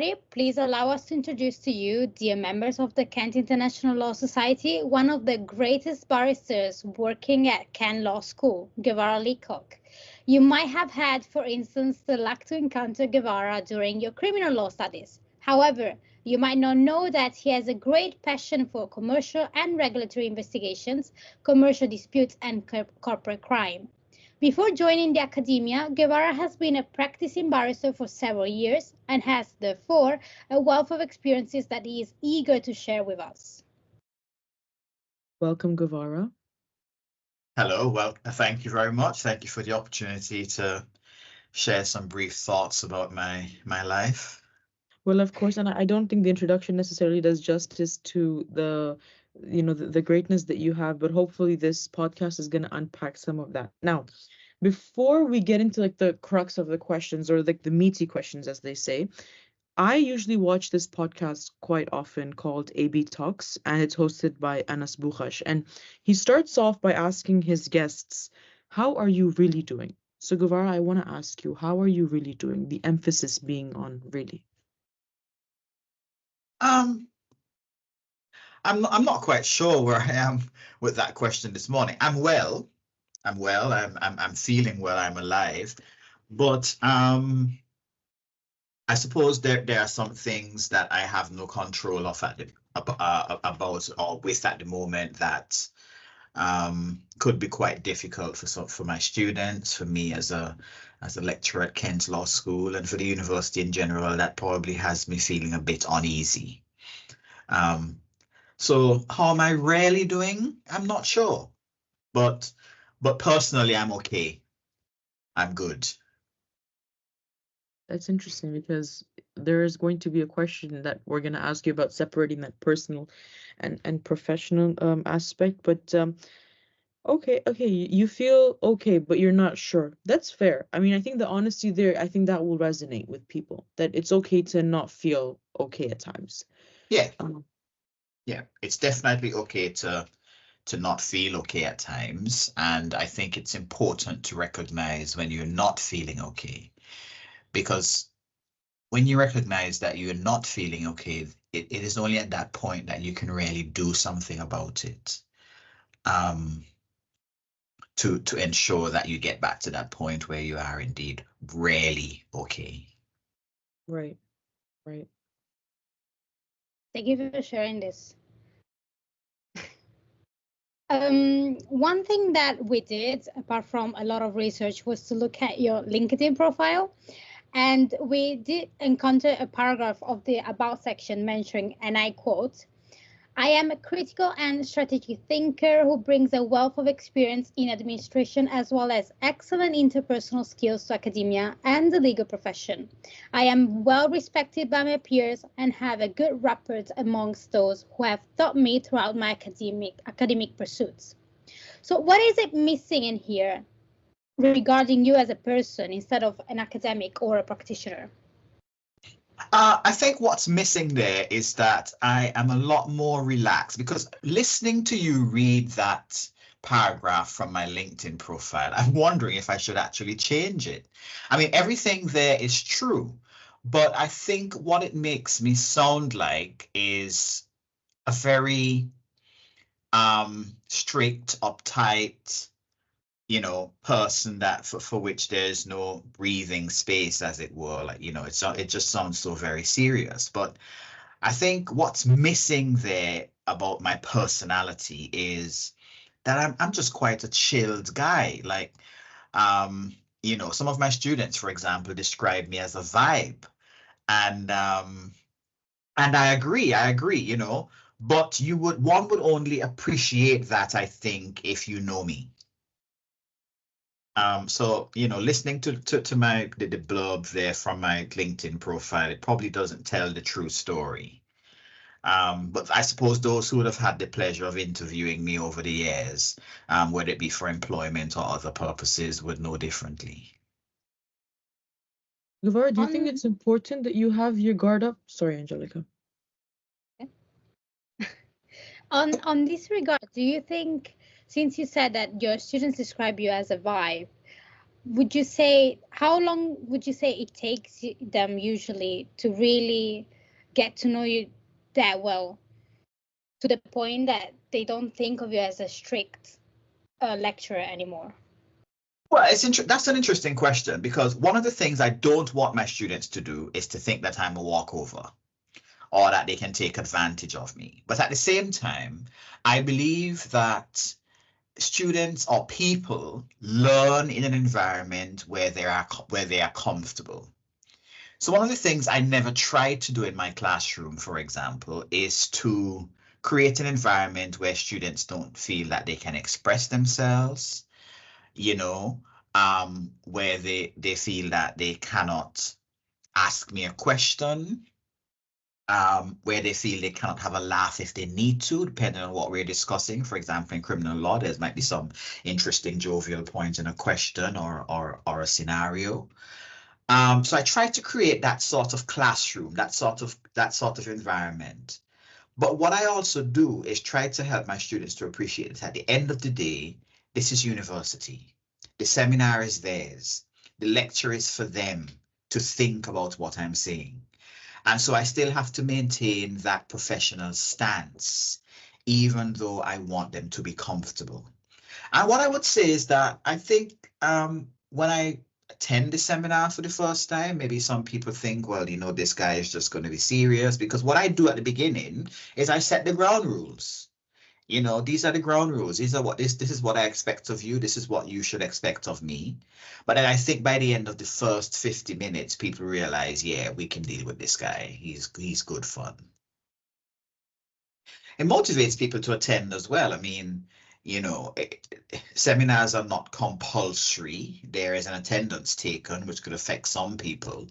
everybody. Please allow us to introduce to you, dear members of the Kent International Law Society, one of the greatest barristers working at Kent Law School, Guevara Leacock. You might have had, for instance, the luck to encounter Guevara during your criminal law studies. However, you might not know that he has a great passion for commercial and regulatory investigations, commercial disputes, and corporate crime. Before joining the academia, Guevara has been a practicing barrister for several years and has, therefore, a wealth of experiences that he is eager to share with us. Welcome, Guevara. Hello. Well, thank you very much. Thank you for the opportunity to share some brief thoughts about my life. Well, of course, and I don't think the introduction necessarily does justice to the greatness that you have, but hopefully this podcast is going to unpack some of that. Now, before we get into like the crux of the questions or like the meaty questions, as they say, I usually watch this podcast quite often called AB Talks, and it's hosted by Anas Bukhash. And he starts off by asking his guests, how are you really doing? So Guevara, I want to ask you, how are you really doing? The emphasis being on really. I'm not quite sure where I am with that question this morning. I'm well. I'm feeling well. I'm alive. But I suppose there are some things that I have no control of about or with at the moment that could be quite difficult for my students, for me as a lecturer at Kent Law School, and for the university in general. That probably has me feeling a bit uneasy. So how am I really doing? I'm not sure, but personally, I'm okay. I'm good. That's interesting because there is going to be a question that we're going to ask you about separating that personal and professional aspect. But okay, you feel okay, but you're not sure. That's fair. I mean, I think the honesty there, I think that will resonate with people, that it's okay to not feel okay at times. Yeah. Yeah, it's definitely okay to not feel okay at times. And I think it's important to recognize when you're not feeling okay, because when you recognize that you're not feeling okay, it is only at that point that you can really do something about it, to ensure that you get back to that point where you are indeed really okay. Right. Thank you for sharing this. One thing that we did, apart from a lot of research, was to look at your LinkedIn profile. And we did encounter a paragraph of the About section mentioning, and I quote, "I am a critical and strategic thinker who brings a wealth of experience in administration as well as excellent interpersonal skills to academia and the legal profession. I am well respected by my peers and have a good rapport amongst those who have taught me throughout my academic pursuits." So what is it missing in here regarding you as a person instead of an academic or a practitioner? I think what's missing there is that I am a lot more relaxed, because listening to you read that paragraph from my LinkedIn profile, I'm wondering if I should actually change it. I mean, everything there is true, but I think what it makes me sound like is a very strict, uptight, person that for which there's no breathing space, as it were. Like, it just sounds so very serious. But I think what's missing there about my personality is that I'm just quite a chilled guy. Like, some of my students, for example, describe me as a vibe, and I agree, but one would only appreciate that, I think, if you know me. So, listening to the blurb there from my LinkedIn profile, it probably doesn't tell the true story. But I suppose those who would have had the pleasure of interviewing me over the years, whether it be for employment or other purposes, would know differently. Guevara, do you think it's important that you have your guard up? Sorry, Angelica. On this regard, do you think, since you said that your students describe you as a vibe, would you say, how long would you say it takes them usually to really get to know you that well, to the point that they don't think of you as a strict lecturer anymore? Well, that's an interesting question, because one of the things I don't want my students to do is to think that I'm a walkover or that they can take advantage of me. But at the same time, I believe that students or people learn in an environment where they are comfortable. So one of the things I never tried to do in my classroom, for example, is to create an environment where students don't feel that they can express themselves, where they feel that they cannot ask me a question, where they feel they cannot have a laugh if they need to, depending on what we're discussing. For example, in criminal law, there might be some interesting jovial point in a question or a scenario. So I try to create that sort of classroom, that sort of environment. But what I also do is try to help my students to appreciate that at the end of the day, this is university. The seminar is theirs. The lecture is for them to think about what I'm saying. And so I still have to maintain that professional stance, even though I want them to be comfortable. And what I would say is that I think when I attend the seminar for the first time, maybe some people think, well, this guy is just going to be serious, because what I do at the beginning is I set the ground rules. These are the ground rules. These are this is what I expect of you. This is what you should expect of me. But then I think by the end of the first 50 minutes, people realize, yeah, we can deal with this guy. He's good fun. It motivates people to attend as well. I mean, seminars are not compulsory. There is an attendance taken, which could affect some people,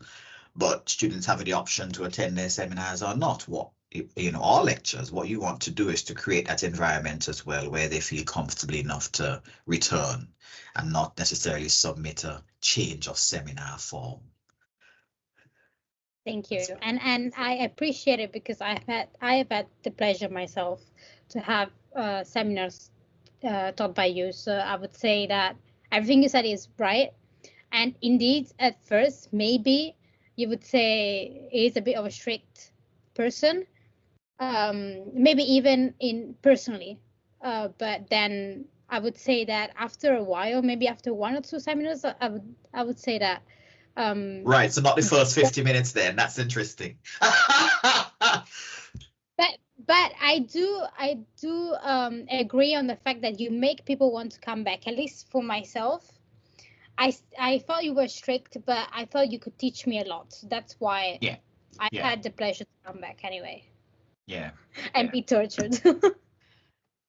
but students have the option to attend their seminars or not. All lectures, what you want to do is to create that environment as well, where they feel comfortable enough to return and not necessarily submit a change of seminar form. Thank you. And I appreciate it, because I have had the pleasure myself to have seminars taught by you. So I would say that everything you said is right. And indeed, at first, maybe you would say he's a bit of a strict person, maybe even personally. But then I would say that after a while, maybe after 1 or 2 seminars, I would say that. Right, so not the first 50 minutes then. That's interesting. But I do agree on the fact that you make people want to come back. At least for myself, I thought you were strict, but I thought you could teach me a lot. So that's why I had the pleasure to come back anyway. Yeah. And be tortured.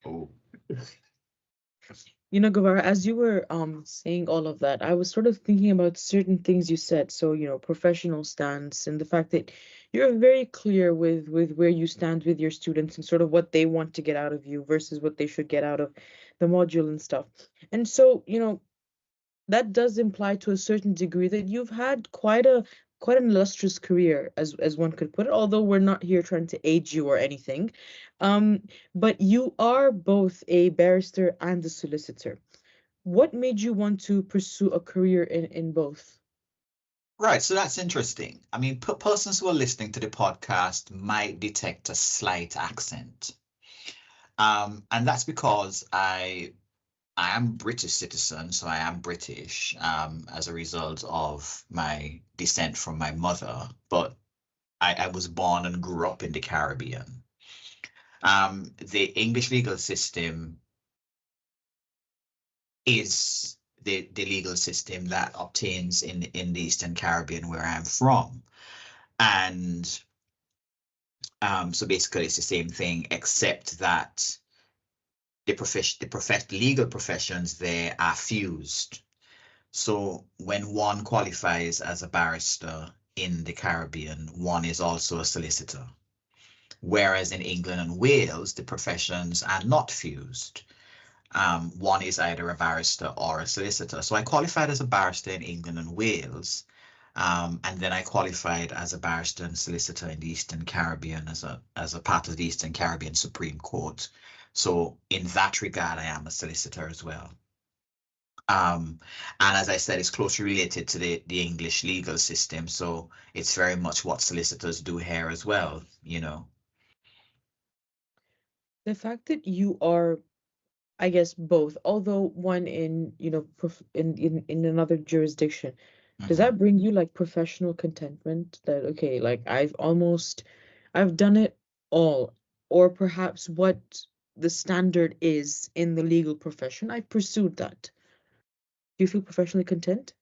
Oh. Guevara, as you were saying all of that, I was sort of thinking about certain things you said. So, professional stance and the fact that you're very clear with where you stand with your students and sort of what they want to get out of you versus what they should get out of the module and stuff. And so, that does imply to a certain degree that you've had quite an illustrious career, as one could put it, although we're not here trying to age you or anything. But you are both a barrister and a solicitor. What made you want to pursue a career in both? Right, so that's interesting. I mean, persons who are listening to the podcast might detect a slight accent. And that's because I am British citizen, so I am British as a result of my descent from my mother, but I was born and grew up in the Caribbean. The English legal system is the legal system that obtains in the Eastern Caribbean, where I'm from. And so basically it's the same thing, except that the legal professions there are fused. So when one qualifies as a barrister in the Caribbean, one is also a solicitor. Whereas in England and Wales, the professions are not fused. One is either a barrister or a solicitor. So I qualified as a barrister in England and Wales, and then I qualified as a barrister and solicitor in the Eastern Caribbean as a part of the Eastern Caribbean Supreme Court. So in that regard, I am a solicitor as well. And as I said, it's closely related to the English legal system. So it's very much what solicitors do here as well, you know. The fact that you are, I guess, both, although one in, in another jurisdiction, does Mhm. that bring you like professional contentment that, okay, like I've done it all, or perhaps what the standard is in the legal profession, I've pursued that. Do you feel professionally content?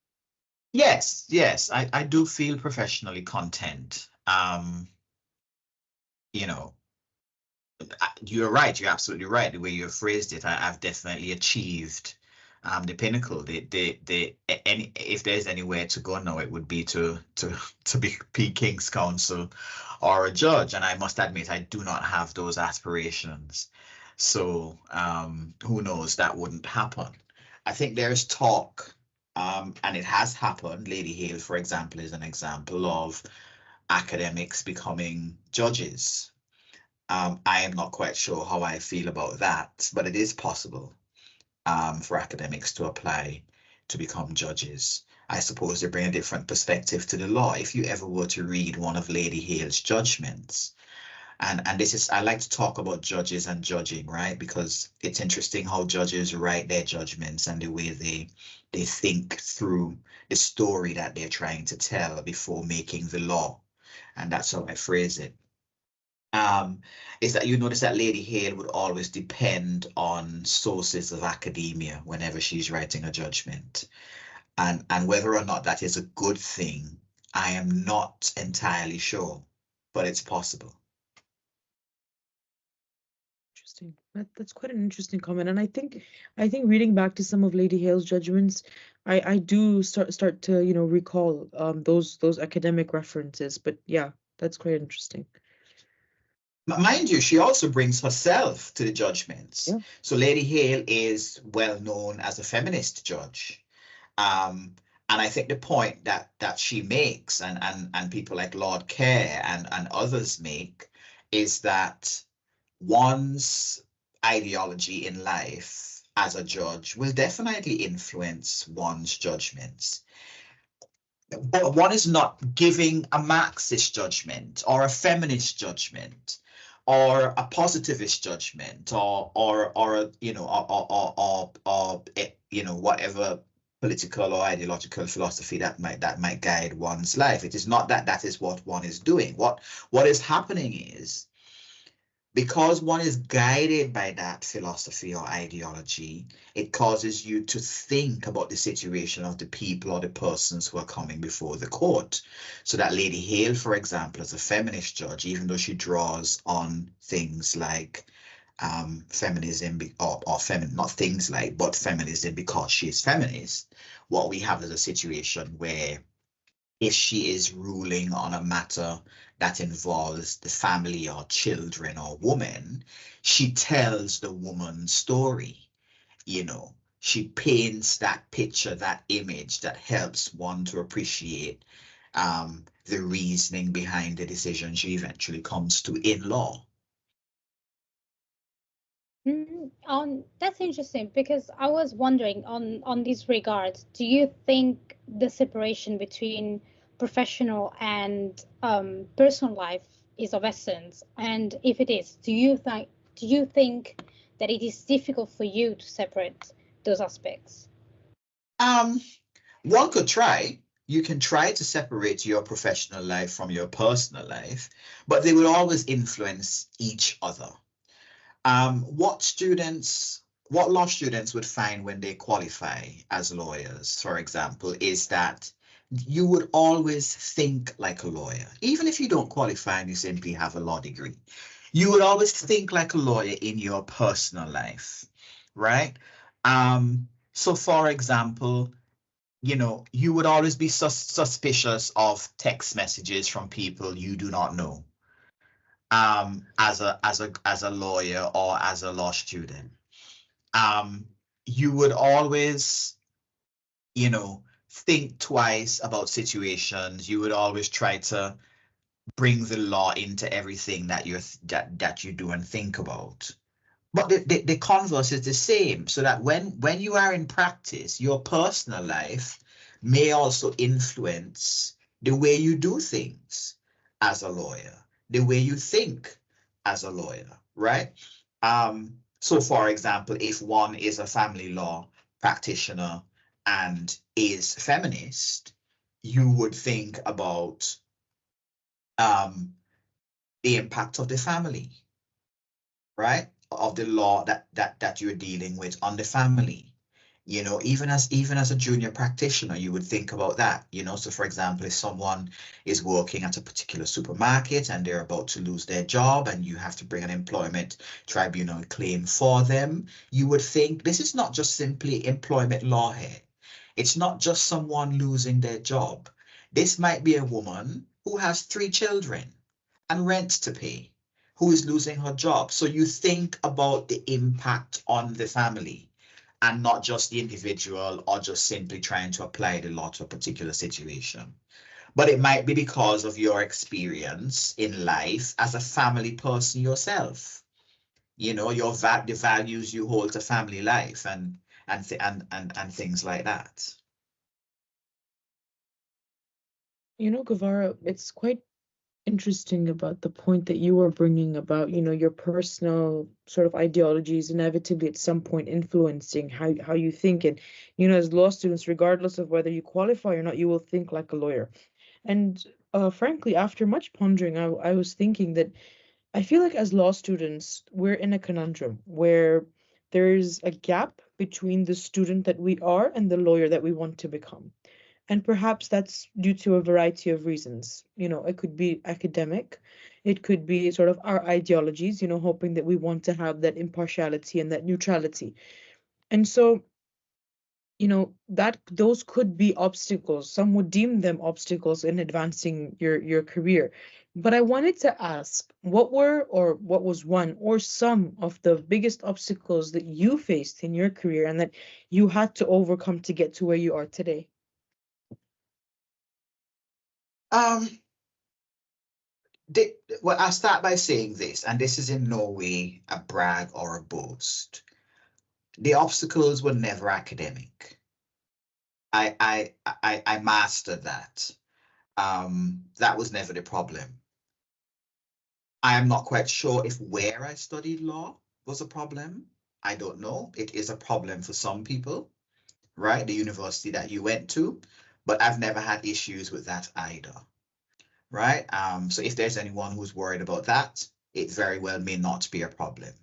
Yes, yes, I do feel professionally content. You know, you're right. You're absolutely right. The way you phrased it, I've definitely achieved the pinnacle. Any if there's anywhere to go now, it would be to be King's Counsel or a judge. And I must admit, I do not have those aspirations. So who knows? That wouldn't happen. I think there's talk, and it has happened. Lady Hale, for example, is an example of academics becoming judges. I am not quite sure how I feel about that, but it is possible for academics to apply to become judges. I suppose they bring a different perspective to the law. If you ever were to read one of Lady Hale's judgments, and this is, I like to talk about judges and judging, right? Because it's interesting how judges write their judgments and the way they think through the story that they're trying to tell before making the law. And that's how I phrase it. Is that you notice that Lady Hale would always depend on sources of academia whenever she's writing a judgment. And whether or not that is a good thing, I am not entirely sure, but it's possible. Interesting. That's quite an interesting comment. And I think reading back to some of Lady Hale's judgments, I do start to, recall those academic references. But yeah, that's quite interesting. Mind you, she also brings herself to the judgments. Yeah. So Lady Hale is well known as a feminist judge. And I think the point that she makes and people like Lord Kerr and others make is that one's ideology in life as a judge will definitely influence one's judgments. But one is not giving a Marxist judgment or a feminist judgment or a positivist judgment or whatever political or ideological philosophy that might guide one's life. It is not that is what one is doing. What is happening is, because one is guided by that philosophy or ideology, it causes you to think about the situation of the people or the persons who are coming before the court. So that Lady Hale, for example, as a feminist judge, even though she draws on things like feminism, or not things like, but feminism because she is feminist, what we have is a situation where if she is ruling on a matter that involves the family or children or woman, she tells the woman's story. She paints that picture, that image that helps one to appreciate the reasoning behind the decision she eventually comes to in law. That's interesting, because I was wondering on this regard, do you think the separation between professional and personal life is of essence? And if it is, do you think that it is difficult for you to separate those aspects? One could try. You can try to separate your professional life from your personal life, but they will always influence each other. What law students would find when they qualify as lawyers, for example, is that you would always think like a lawyer. Even if you don't qualify and you simply have a law degree, you would always think like a lawyer in your personal life, right? So for example, you would always be suspicious of text messages from people you do not know. As a lawyer or as a law student, you would always, think twice about situations. You would always try to bring the law into everything that you do and think about. But the converse is the same, so that when you are in practice, your personal life may also influence the way you do things as a lawyer, the way you think as a lawyer, right? So for example, if one is a family law practitioner and is feminist, you would think about the impact of the family, right? Of the law that you're dealing with on the family. You know, even as a junior practitioner, you would think about that. You know, so for example, if someone is working at a particular supermarket and they're about to lose their job and you have to bring an employment tribunal claim for them, you would think this is not just simply employment law here. It's not just someone losing their job. This might be a woman who has 3 children and rent to pay, who is losing her job. So you think about the impact on the family and not just the individual or just simply trying to apply the law to a particular situation. But it might be because of your experience in life as a family person yourself. You know, the values you hold to family life and things like that. You know, Guevara, it's quite interesting about the point that you were bringing about, you know, your personal sort of ideologies inevitably at some point influencing how you think. And, you know, as law students, regardless of whether you qualify or not, you will think like a lawyer. And frankly, after much pondering, I was thinking that I feel like as law students, we're in a conundrum where there's a gap between the student that we are and the lawyer that we want to become. And perhaps that's due to a variety of reasons. You know, it could be academic, it could be sort of our ideologies, you know, hoping that we want to have that impartiality and that neutrality. And so, you know, that those could be obstacles. Some would deem them obstacles in advancing your career. But I wanted to ask, what were or what was one or some of the biggest obstacles that you faced in your career and that you had to overcome to get to where you are today? Well, I'll start by saying this, and this is in no way a brag or a boast. The obstacles were never academic. I mastered that. That was never the problem. I am not quite sure if where I studied law was a problem. I don't know. It is a problem for some people, right? The university that you went to, but I've never had issues with that either, right? So if there's anyone who's worried about that, it very well may not be a problem.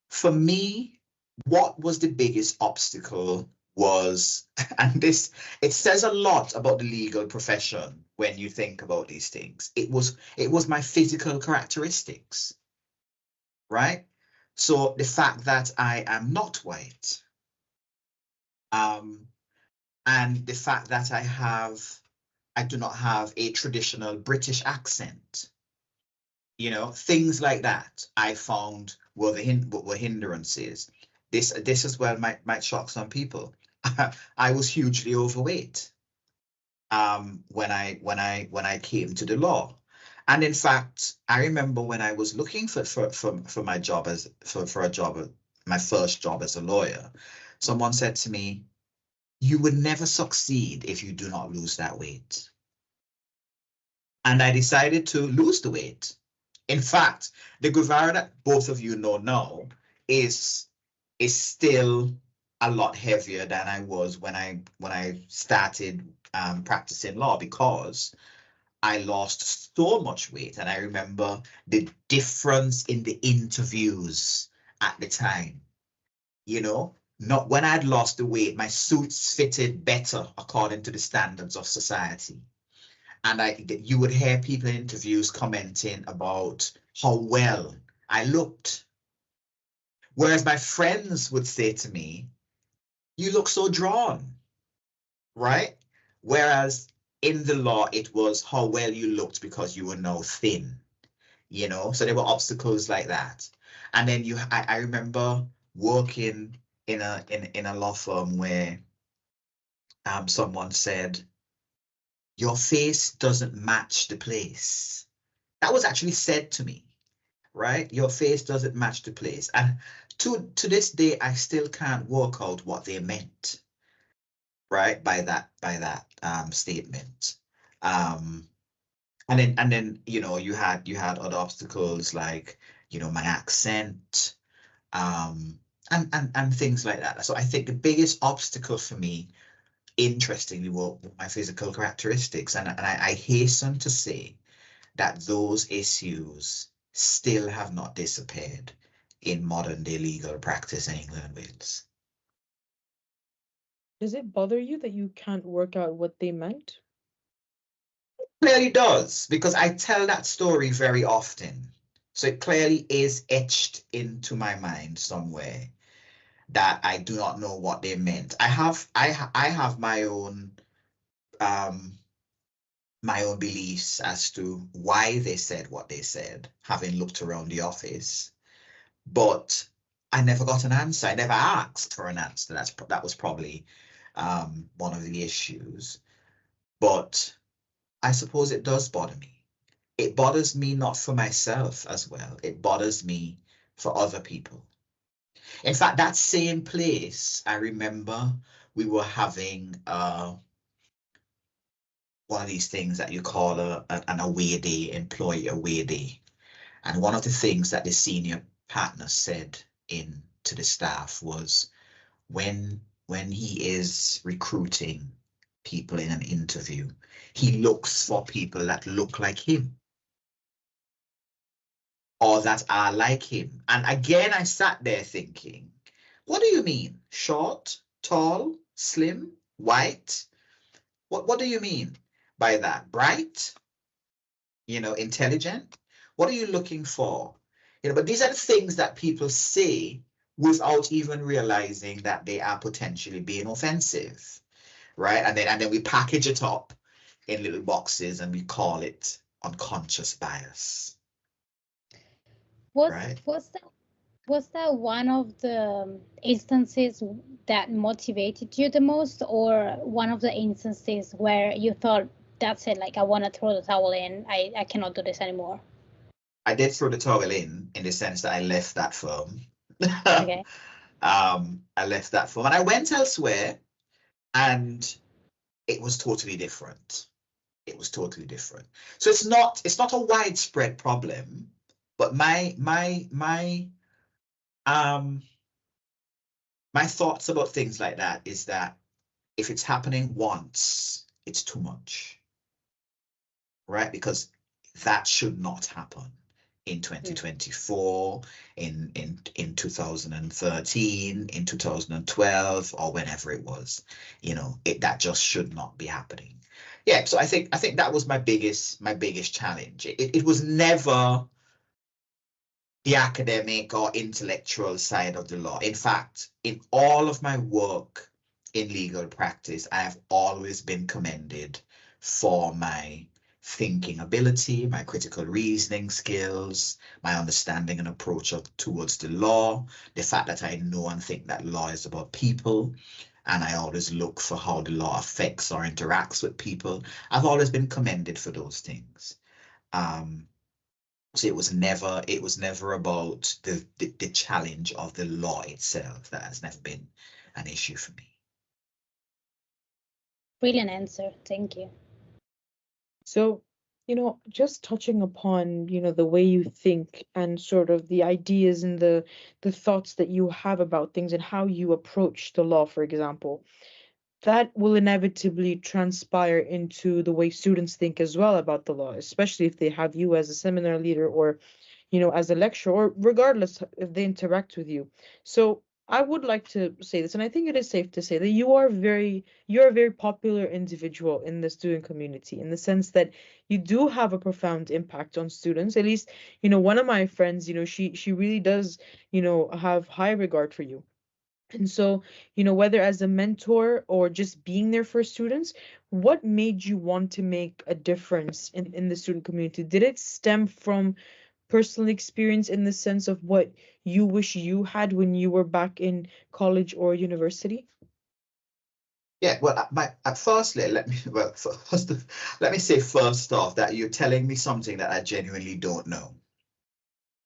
For me, what was the biggest obstacle was, and this, it says a lot about the legal profession when you think about these things. It was my physical characteristics, right? So the fact that I am not white, and the fact that I do not have a traditional British accent, you know, things like that I found were hindrances. This as well might shock some people. I was hugely overweight when I came to the law. And in fact, I remember when I was looking for my job my first job as a lawyer, someone said to me, "You would never succeed if you do not lose that weight." And I decided to lose the weight. In fact, the Guevara that both of you know now is still a lot heavier than I was when I started practicing law, because I lost so much weight. And I remember the difference in the interviews at the time. You know, not when I'd lost the weight, my suits fitted better according to the standards of society. And you would hear people in interviews commenting about how well I looked. Whereas my friends would say to me, "You look so drawn," right? Whereas in the law, it was how well you looked because you were now thin, you know? So there were obstacles like that. And then I remember working in a law firm where someone said, "Your face doesn't match the place." That was actually said to me. right? Your face doesn't match the place. And to this day, I still can't work out what they meant, right, by that statement. And then you had other obstacles like my accent, and things like that. So I think the biggest obstacle for me, interestingly, were my physical characteristics, and I hasten to say that those issues still have not disappeared in modern day legal practice in England and Wales. Does it bother you that you can't work out what they meant? Clearly does, because I tell that story very often. So it clearly is etched into my mind somewhere that I do not know what they meant. I have my own beliefs as to why they said what they said, having looked around the office, but I never got an answer. I never asked for an answer. That was probably one of the issues. But I suppose it does bother me. It bothers me not for myself as well. It bothers me for other people. In fact, that same place, I remember we were having one of these things that you call an away day, employee away day. And one of the things that the senior partner said to the staff was, when he is recruiting people in an interview, he looks for people that look like him or that are like him. And again, I sat there thinking, what do you mean? Short, tall, slim, white? What do you mean by that? Bright? Intelligent? What are you looking for? But these are the things that people say without even realizing that they are potentially being offensive, right? And then we package it up in little boxes and we call it unconscious bias. Right? Was that one of the instances that motivated you the most, or one of the instances where you thought, that's it, like I want to throw the towel in, I cannot do this anymore? I did throw the towel in the sense that I left that firm. Okay. I left that firm and I went elsewhere, and it was totally different. It was totally different. So it's not a widespread problem, but my thoughts about things like that is that if it's happening once, it's too much, right? Because that should not happen in 2024, in 2013, in 2012, or whenever it was. That just should not be happening. Yeah, so I think that was my biggest challenge. It was never the academic or intellectual side of the law. In fact, in all of my work in legal practice, I have always been commended for my thinking ability, my critical reasoning skills, my understanding and approach towards the law, the fact that I know and think that law is about people, and I always look for how the law affects or interacts with people. I've always been commended for those things. So it was never about the challenge of the law itself. That has never been an issue for me. Brilliant answer. Thank you. So, just touching upon, the way you think and sort of the ideas and the thoughts that you have about things and how you approach the law, for example, that will inevitably transpire into the way students think as well about the law, especially if they have you as a seminar leader or, as a lecturer, or regardless if they interact with you. So I would like to say this, and I think it is safe to say that you're a very popular individual in the student community, in the sense that you do have a profound impact on students. At least, one of my friends, she really does, have high regard for you. And so, whether as a mentor or just being there for students, what made you want to make a difference in the student community? Did it stem from personal experience in the sense of what you wish you had when you were back in college or university? Yeah, well, firstly, let me say first off that you're telling me something that I genuinely don't know.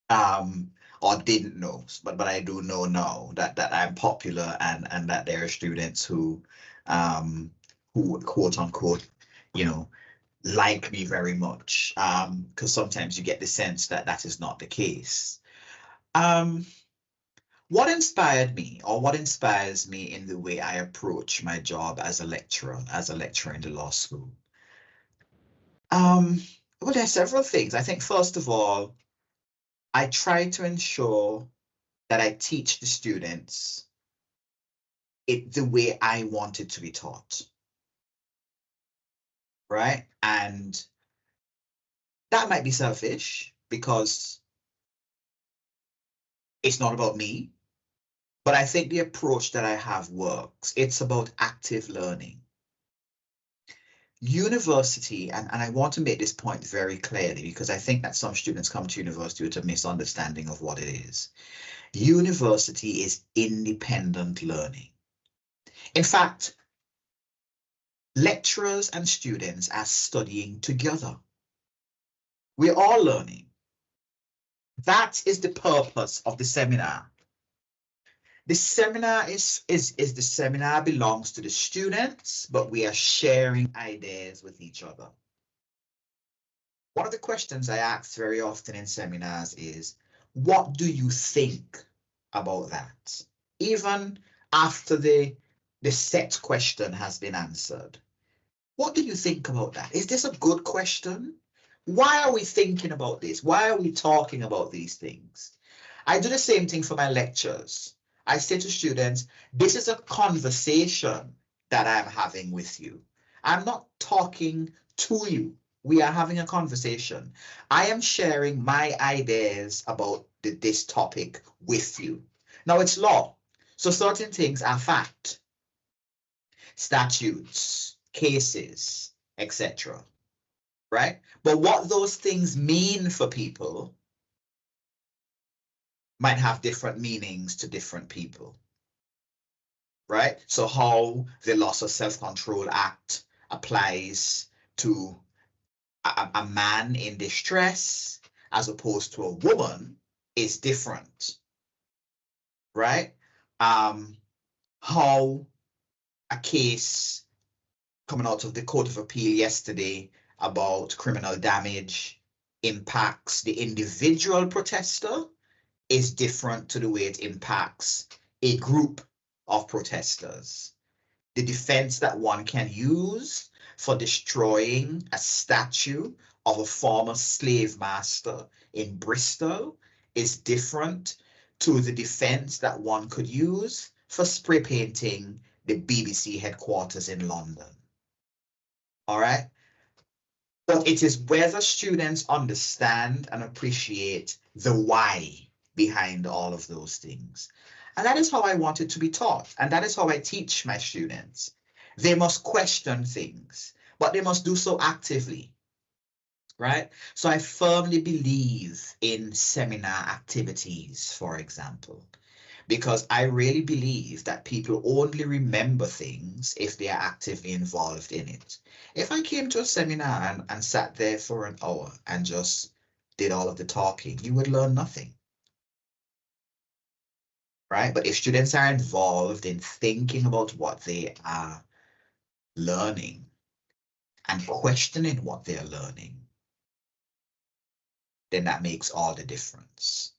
or didn't know, but I do know now that I'm popular and that there are students who quote unquote, you know, like me very much. Because sometimes you get the sense that that is not the case. What inspired me, or what inspires me in the way I approach my job as a lecturer in the law school? Well, there are several things. I think first of all, I try to ensure that I teach the students it the way I want it to be taught, right? And that might be selfish because it's not about me, but I think the approach that I have works. It's about active learning. University, and I want to make this point very clearly because I think that some students come to university with a misunderstanding of what it is. University is independent learning. In fact, lecturers and students are studying together. We're all learning. That is the purpose of the seminar. The seminar the seminar belongs to the students, but we are sharing ideas with each other. One of the questions I ask very often in seminars is, what do you think about that? Even after the set question has been answered. What do you think about that? Is this a good question? Why are we thinking about this? Why are we talking about these things? I do the same thing for my lectures. I say to students, this is a conversation that I'm having with you. I'm not talking to you. We are having a conversation. I am sharing my ideas about this topic with you. Now, it's law, so certain things are fact, statutes, cases, etc. Right? But what those things mean for people might have different meanings to different people. Right? So how the Loss of Self-Control Act applies to a man in distress as opposed to a woman is different. Right? How a case coming out of the Court of Appeal yesterday about criminal damage impacts the individual protester is different to the way it impacts a group of protesters. The defense that one can use for destroying a statue of a former slave master in Bristol is different to the defense that one could use for spray painting the BBC headquarters in London. All right? But it is whether students understand and appreciate the why behind all of those things. And that is how I want it to be taught. And that is how I teach my students. They must question things, but they must do so actively, right? So I firmly believe in seminar activities, for example, because I really believe that people only remember things if they are actively involved in it. If I came to a seminar and sat there for an hour and just did all of the talking, you would learn nothing. Right? But if students are involved in thinking about what they are learning and questioning what they're learning, then that makes all the difference,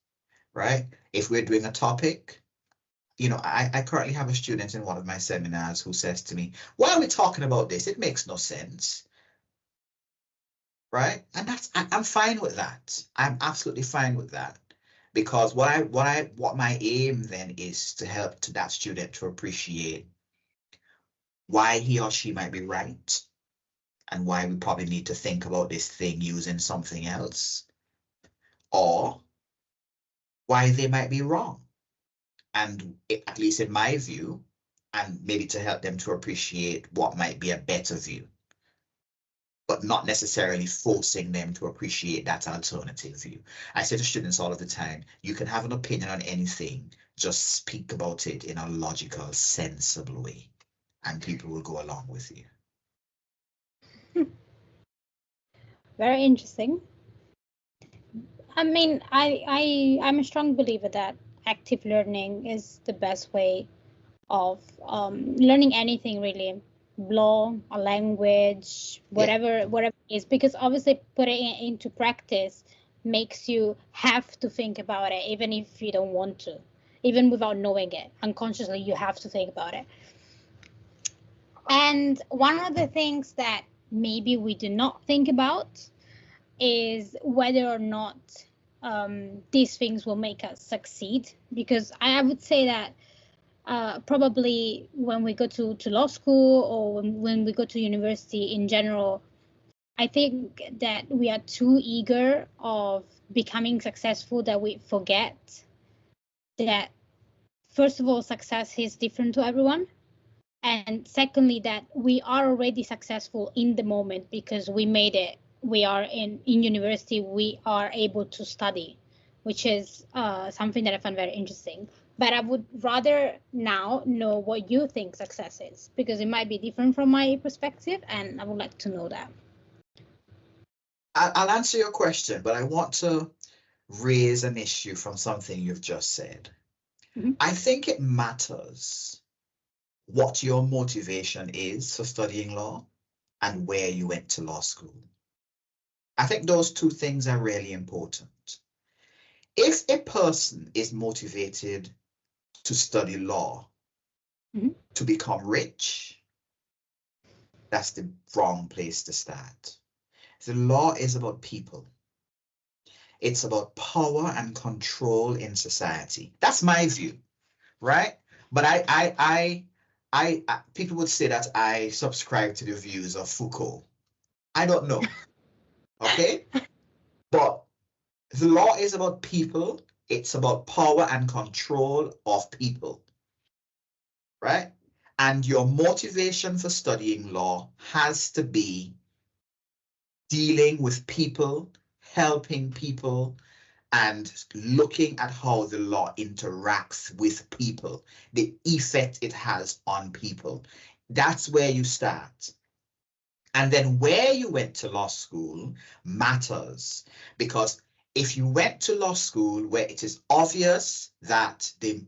right? If we're doing a topic, you know, I currently have a student in one of my seminars who says to me, why are we talking about this? It makes no sense, right? And I'm fine with that. I'm absolutely fine with that. Because what my aim then is to help that student to appreciate why he or she might be right and why we probably need to think about this thing using something else, or why they might be wrong. And at least in my view, and maybe to help them to appreciate what might be a better view, but not necessarily forcing them to appreciate that alternative view. I say to students all of the time, you can have an opinion on anything, just speak about it in a logical, sensible way, and people will go along with you. Very interesting. I mean, I'm a strong believer that active learning is the best way of learning anything really, law, a language, Yeah. whatever it is, because obviously putting it into practice makes you have to think about it, even if you don't want to, even without knowing it. Unconsciously, you have to think about it. And one of the things that maybe we do not think about is whether or not these things will make us succeed. Because I would say that probably when we go to law school or when we go to university in general, I think that we are too eager of becoming successful that we forget that, first of all, success is different to everyone. And secondly, that we are already successful in the moment because we made it. We are in university, we are able to study, which is something that I find very interesting. But I would rather now know what you think success is, because it might be different from my perspective, and I would like to know that. I'll answer your question, but I want to raise an issue from something you've just said. Mhm. I think it matters what your motivation is for studying law and where you went to law school. I think those two things are really important. If a person is motivated to study law Mhm. to become rich, that's the wrong place to start. The law is about people. It's about power and control in society. That's my view, right? But people would say that I subscribe to the views of Foucault. I don't know, okay? But the law is about people. It's about power and control of people, right? And your motivation for studying law has to be dealing with people, helping people, and looking at how the law interacts with people, the effect it has on people. That's where you start. And then where you went to law school matters, because if you went to law school where it is obvious that the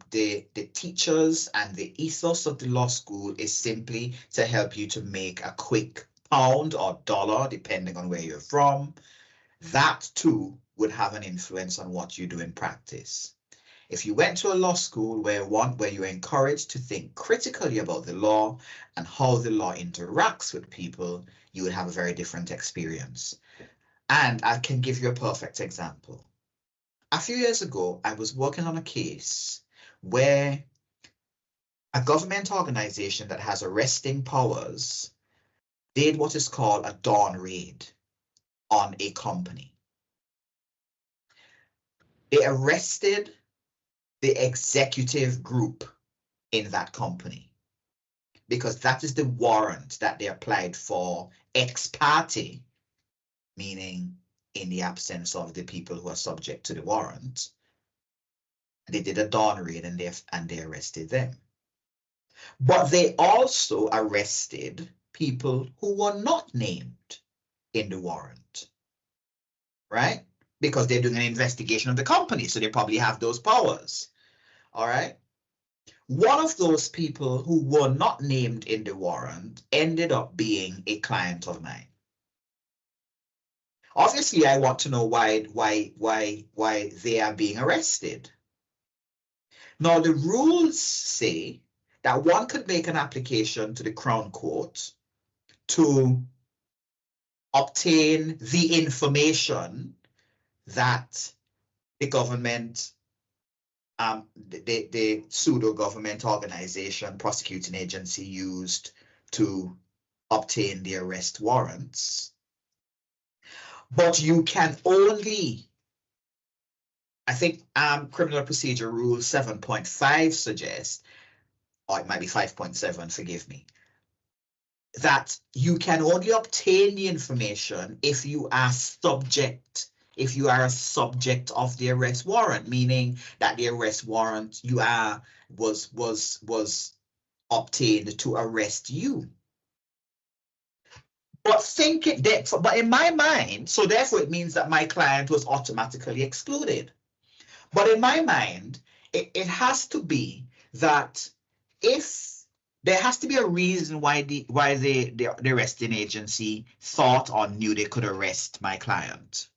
teachers and the ethos of the law school is simply to help you to make a quick pound or dollar, depending on where you're from, that too would have an influence on what you do in practice. If you went to a law school where you're encouraged to think critically about the law and how the law interacts with people, you would have a very different experience. And I can give you a perfect example. A few years ago, I was working on a case where a government organization that has arresting powers did what is called a dawn raid on a company. They arrested the executive group in that company, because that is the warrant that they applied for ex parte, meaning in the absence of the people who are subject to the warrant. They did a dawn raid and they arrested them. But they also arrested people who were not named in the warrant, right? Because they're doing an investigation of the company, so they probably have those powers, all right? One of those people who were not named in the warrant ended up being a client of mine. Obviously, I want to know why they are being arrested. Now, the rules say that one could make an application to the Crown Court to obtain the information that the government, the pseudo-government organization, prosecuting agency used to obtain the arrest warrants. But you can only, I think Criminal Procedure Rule 7.5 suggests, or it might be 5.7, forgive me, that you can only obtain the information if you are a subject of the arrest warrant, meaning that the arrest warrant was obtained to arrest you. But thinking that, but in my mind, so therefore it means that my client was automatically excluded. But in my mind, it has to be that if there has to be a reason why the arresting agency thought or knew they could arrest my client.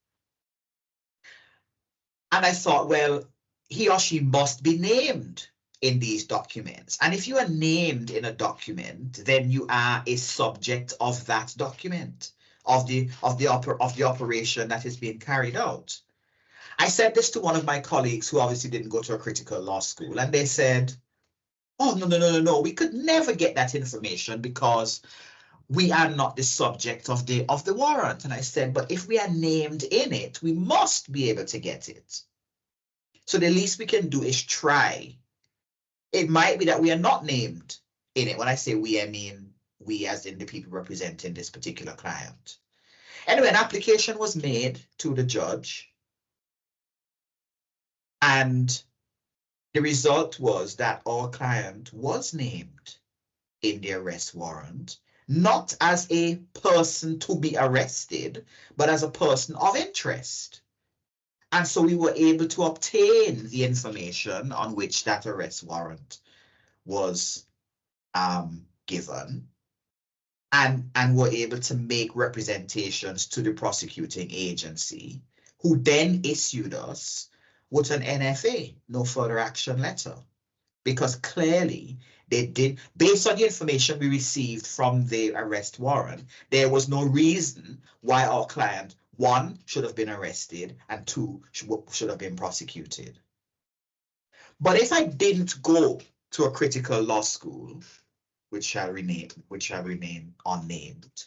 And I thought, well, he or she must be named in these documents. And if you are named in a document, then you are a subject of that document, of the operation that is being carried out. I said this to one of my colleagues who obviously didn't go to a critical law school, and they said, oh, no, we could never get that information because we are not the subject of the warrant. And I said, but if we are named in it, we must be able to get it. So the least we can do is try. It might be that we are not named in it. When I say we, I mean we as in the people representing this particular client. Anyway, an application was made to the judge. And the result was that our client was named in the arrest warrant, not as a person to be arrested, but as a person of interest. And so we were able to obtain the information on which that arrest warrant was given, and were able to make representations to the prosecuting agency, who then issued us with an NFA, no further action letter, because clearly they did, based on the information we received from the arrest warrant, there was no reason why our client, one, should have been arrested, and two, should have been prosecuted. But if I didn't go to a critical law school, which shall remain unnamed,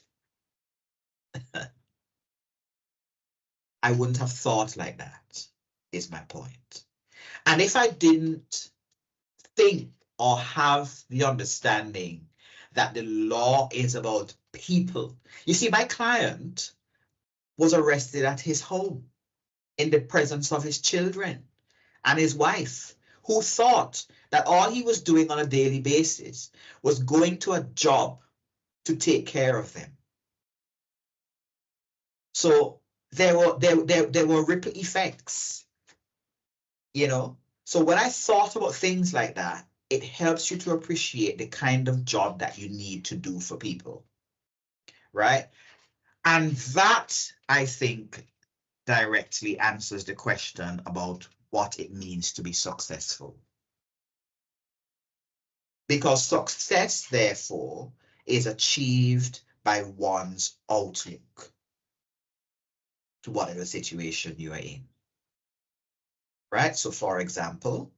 I wouldn't have thought like that, is my point. And if I didn't think or have the understanding that the law is about people. You see, my client was arrested at his home in the presence of his children and his wife, who thought that all he was doing on a daily basis was going to a job to take care of them. So there were ripple effects, you know. So when I thought about things like that, it helps you to appreciate the kind of job that you need to do for people, right? And that, I think, directly answers the question about what it means to be successful. Because success, therefore, is achieved by one's outlook to whatever situation you are in, right? So, for example,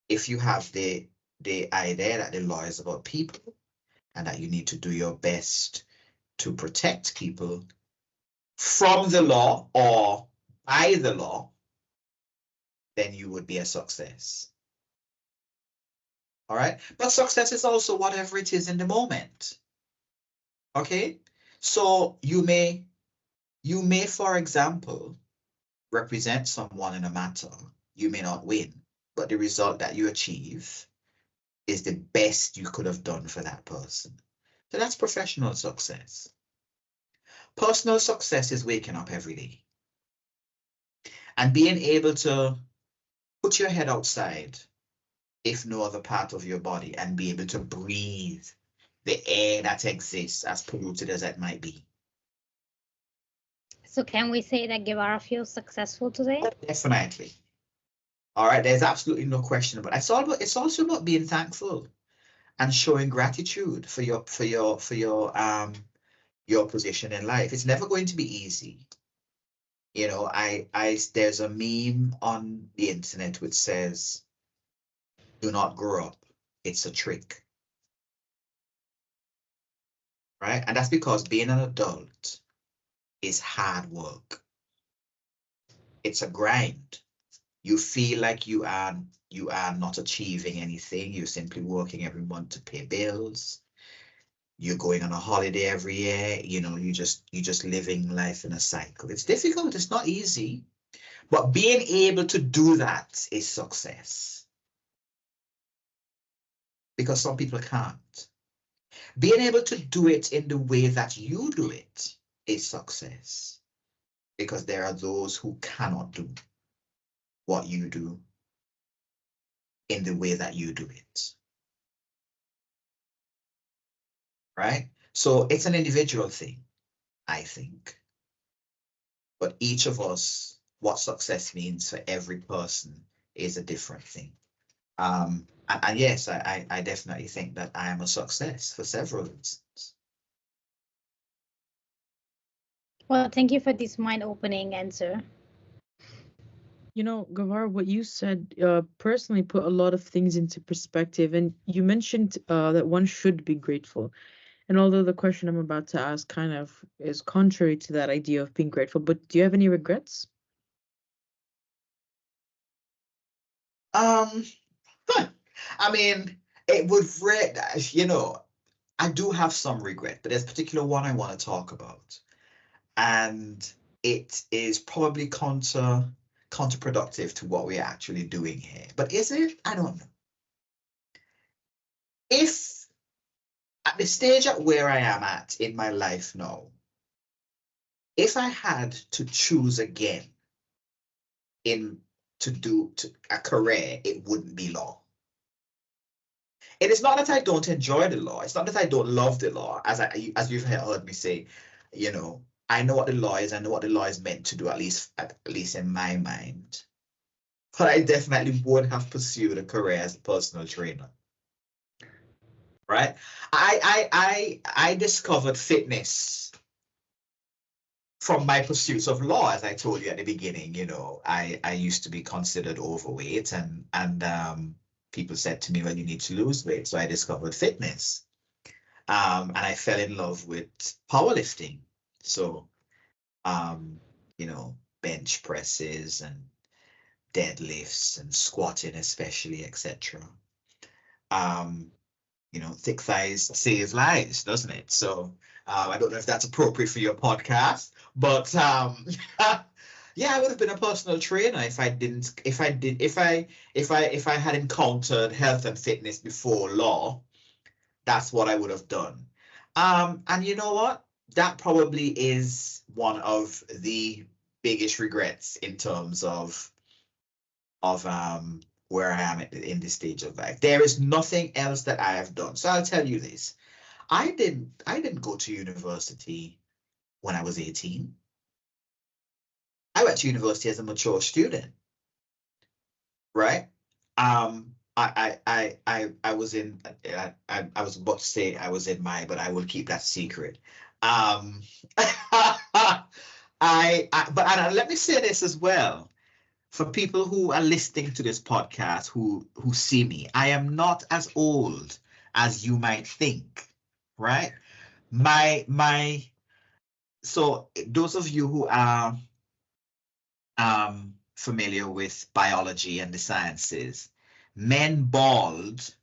if you have the idea that the law is about people and that you need to do your best to protect people from the law or by the law, then you would be a success. All right, but success is also whatever it is in the moment. Okay, so you may, for example, represent someone in a matter. You may not win, but the result that you achieve is the best you could have done for that person. So that's professional success. Personal success is waking up every day and being able to put your head outside, if no other part of your body, and be able to breathe the air that exists, as polluted as it might be. So can we say that Guevara feels successful today? Definitely. All right, there's absolutely no question about it. It's also about being thankful and showing gratitude for your position in life. It's never going to be easy. You know, there's a meme on the internet which says, "Do not grow up. It's a trick." Right? And that's because being an adult is hard work. It's a grind. You feel like you are not achieving anything. You're simply working every month to pay bills. You're going on a holiday every year. You know, you're just living life in a cycle. It's difficult. It's not easy. But being able to do that is success. Because some people can't. Being able to do it in the way that you do it is success, because there are those who cannot do what you do in the way that you do it. Right? So it's an individual thing, I think. But each of us, what success means for every person is a different thing. And yes, I definitely think that I am a success for several reasons. Well, thank you for this mind-opening answer. You know, Guevara, what you said personally put a lot of things into perspective, and you mentioned that one should be grateful. And although the question I'm about to ask kind of is contrary to that idea of being grateful, but do you have any regrets? I mean, it would, you know, I do have some regret, but there's a particular one I want to talk about. And it is probably counterproductive to what we're actually doing here. But is it? I don't know. If at the stage at where I am at in my life now, if I had to choose again to do a career, it wouldn't be law. It is not that I don't enjoy the law. It's not that I don't love the law, as you've heard me say. You know, I know what the law is. I know what the law is meant to do, at least in my mind. But I definitely would have pursued a career as a personal trainer. Right? I discovered fitness from my pursuits of law, as I told you at the beginning. You know, I used to be considered overweight, and people said to me, well, you need to lose weight. So I discovered fitness. And I fell in love with powerlifting. So, you know, bench presses and deadlifts and squatting especially, etc. You know, thick thighs save lives, doesn't it? So I don't know if that's appropriate for your podcast, but yeah, I would have been a personal trainer if I had encountered health and fitness before law. That's what I would have done. And you know what? That probably is one of the biggest regrets in terms of where I am in this stage of life. There is nothing else that I have done. So I'll tell you this. I didn't go to university when I was 18. I went to university as a mature student, right? I was in, I was about to say I was in my, but I will keep that secret. But let me say this as well. For people who are listening to this podcast, who see me, I am not as old as you might think, right? So those of you who are familiar with biology and the sciences, men bald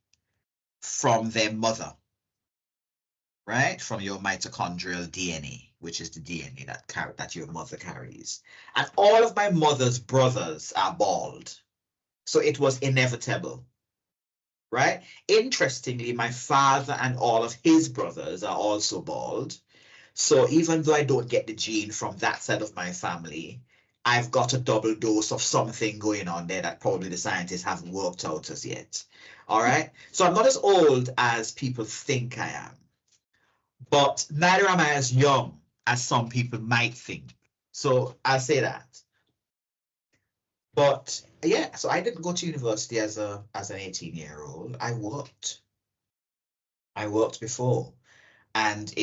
from their mother, right? From your mitochondrial DNA, which is the DNA that your mother carries. And all of my mother's brothers are bald. So it was inevitable, right? Interestingly, my father and all of his brothers are also bald. So even though I don't get the gene from that side of my family, I've got a double dose of something going on there that probably the scientists haven't worked out as yet. All right. So I'm not as old as people think I am, but neither am I as young as some people might think. So I'll say that. But yeah, so I didn't go to university as an 18-year-old. I worked before. And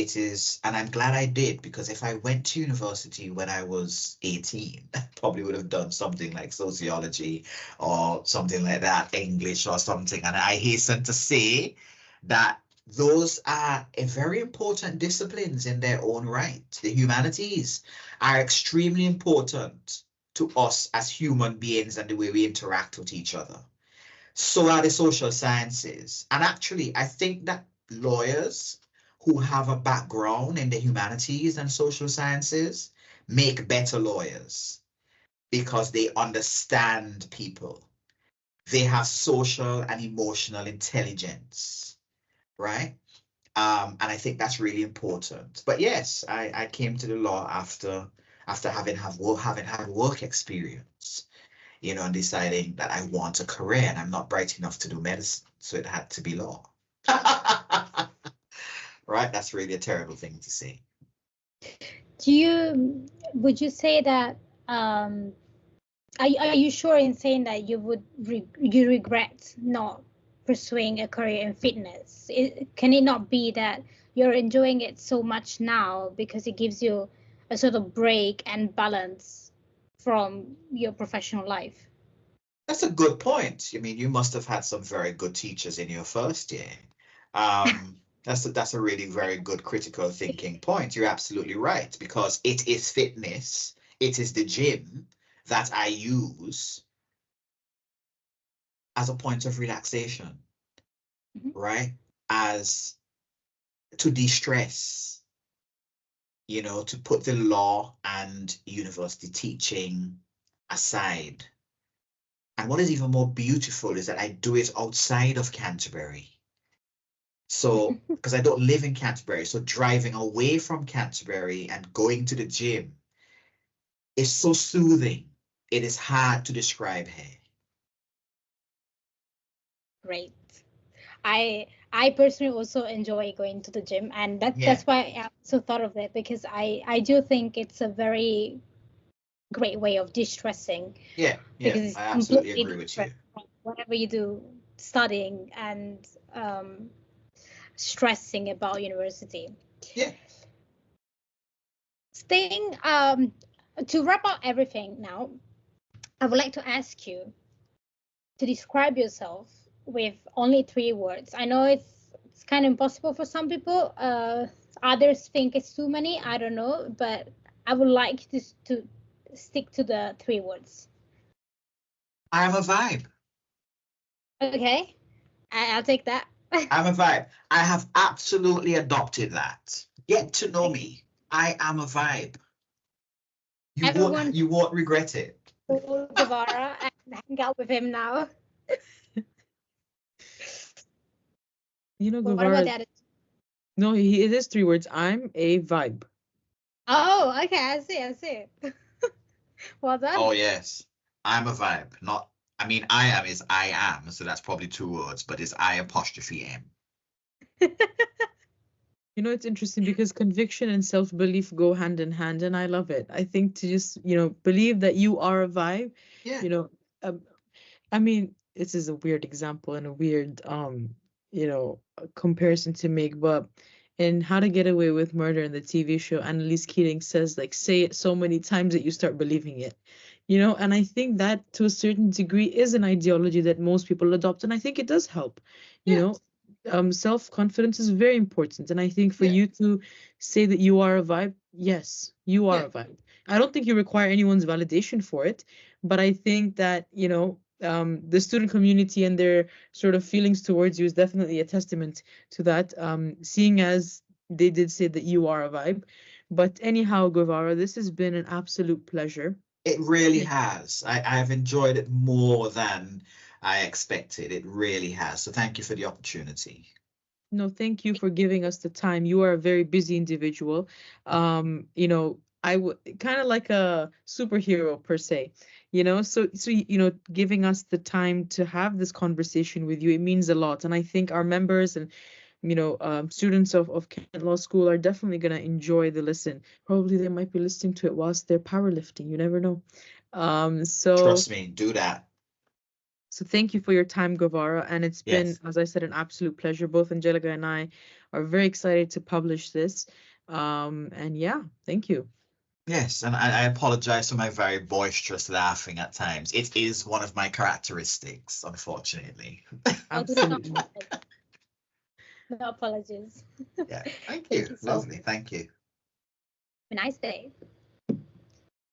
I'm glad I did, because if I went to university when I was 18, I probably would have done something like sociology or something like that, English or something. And I hasten to say that those are very important disciplines in their own right. The humanities are extremely important to us as human beings and the way we interact with each other. So are the social sciences. And actually, I think that lawyers who have a background in the humanities and social sciences make better lawyers because they understand people. They have social and emotional intelligence, right? And I think that's really important. But yes, I came to the law after having had work experience, you know, and deciding that I want a career and I'm not bright enough to do medicine, so it had to be law. Right? That's really a terrible thing to say. Would you say that, are you sure in saying that you regret not pursuing a career in fitness? Can it not be that you're enjoying it so much now because it gives you a sort of break and balance from your professional life? That's a good point. I mean, you must have had some very good teachers in your first year. That's a really very good critical thinking point. You're absolutely right, because it is fitness. It is the gym that I use as a point of relaxation, right? As to de-stress, you know, to put the law and university teaching aside. And what is even more beautiful is that I do it outside of Canterbury. So, because I don't live in Canterbury, so driving away from Canterbury and going to the gym is so soothing. It is hard to describe here. Great. I personally also enjoy going to the gym, and that's why I also thought of it, because I do think it's a very great way of de-stressing. Yeah, because it's I absolutely completely agree with you. different from whatever you do studying and stressing about university. Yeah. Staying to wrap up everything now, I would like to ask you to describe yourself with only 3 words. I know it's kind of impossible for some people. Others think it's too many. I don't know, but I would like to stick to the 3 words. I am a vibe. Okay, I'll take that. I'm a vibe. I have absolutely adopted that. Get to know me. I am a vibe. You won't regret it. Guevara and hang out with him now. You know, What Guevara. about that? No, it is 3 words. I'm a vibe. Oh, okay. I see. Well done. Oh, yes. I'm a vibe. I mean, I am is I am. So that's probably 2 words, but it's I apostrophe am. You know, it's interesting because conviction and self-belief go hand in hand, and I love it. I think to just, believe that you are a vibe, Yeah. I mean, this is a weird example and a weird, comparison to make, but in How to Get Away with Murder in the TV show, Annalise Keating says, like, say it so many times that you start believing it, and I think that to a certain degree is an ideology that most people adopt, and I think it does help, self-confidence is very important, and I think for you to say that you are a vibe, yes, you are a vibe. I don't think you require anyone's validation for it, but I think that, the student community and their sort of feelings towards you is definitely a testament to that, seeing as they did say that you are a vibe. But anyhow, Guevara, this has been an absolute pleasure. It really has. I've enjoyed it more than I expected. It really has. So thank you for the opportunity. No, thank you for giving us the time. You are a very busy individual. I would kind of like a superhero per se, so giving us the time to have this conversation with you, it means a lot. And I think our members and students of Kent Law School are definitely going to enjoy the listen. Probably they might be listening to it whilst they're powerlifting. You never know. Trust me, do that. So thank you for your time, Guevara. And it's been, as I said, an absolute pleasure. Both Angelica and I are very excited to publish this. And yeah, thank you. Yes, and I apologize for my very boisterous laughing at times. It is one of my characteristics, unfortunately. Absolutely. No apologies. Yeah, thank you. Lovely. Thank you. Have a nice day.